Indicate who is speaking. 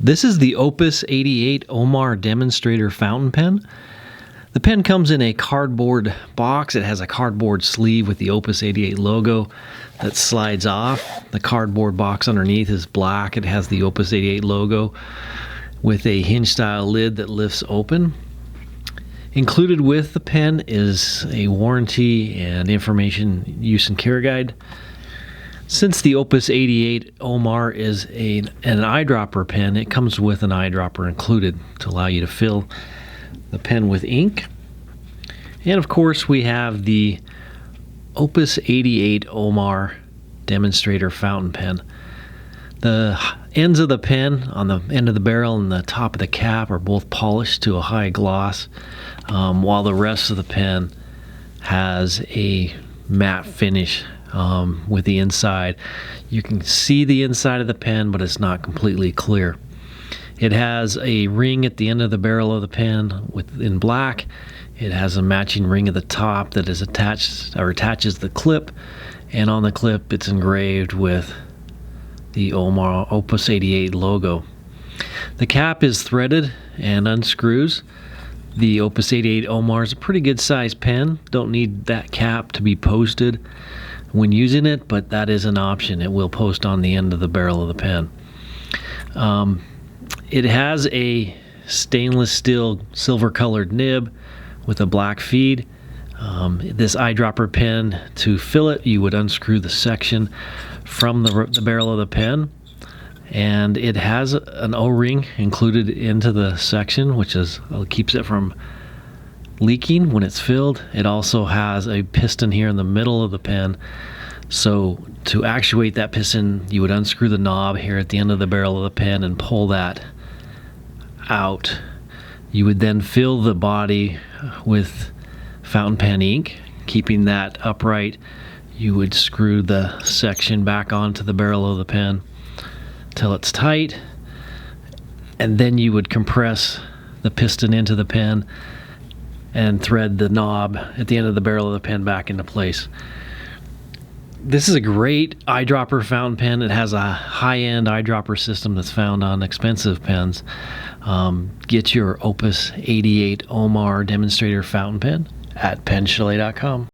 Speaker 1: This is the Opus 88 Omar Demonstrator fountain pen. The pen comes in a cardboard box. It has a cardboard sleeve with the Opus 88 logo that slides off. The cardboard box underneath is black. It has the Opus 88 logo with a hinge style lid that lifts open. Included with the pen is a warranty and information use and care guide. Since the Opus 88 Omar is an eyedropper pen, it comes with an eyedropper included to allow you to fill the pen with ink. And of course we have the Opus 88 Omar Demonstrator fountain pen. The ends of the pen on the end of the barrel and the top of the cap are both polished to a high gloss, while the rest of the pen has a matte finish with the inside. You can see the inside of the pen, but it's not completely clear. It has a ring at the end of the barrel of the pen in black. It has a matching ring at the top that is attached or attaches the clip, and on the clip it's engraved with the Omar Opus 88 logo. The cap is threaded and unscrews. The Opus 88 Omar is a pretty good sized pen. Don't need that cap to be posted when using it, but that is an option. It will post on the end of the barrel of the pen. It has a stainless steel silver colored nib with a black feed. This eyedropper pen, to fill it, you would unscrew the section from the barrel of the pen, and it has an O-ring included into the section, which keeps it from leaking when it's filled. It also has a piston here in the middle of the pen, so to actuate that piston you would unscrew the knob here at the end of the barrel of the pen and pull that out. You would then fill the body with fountain pen ink. Keeping that upright, you would screw the section back onto the barrel of the pen till it's tight, and then you would compress the piston into the pen and thread the knob at the end of the barrel of the pen back into place. This is a great eyedropper fountain pen. It has a high-end eyedropper system that's found on expensive pens. Get your Opus 88 Omar Demonstrator fountain pen at penchalet.com.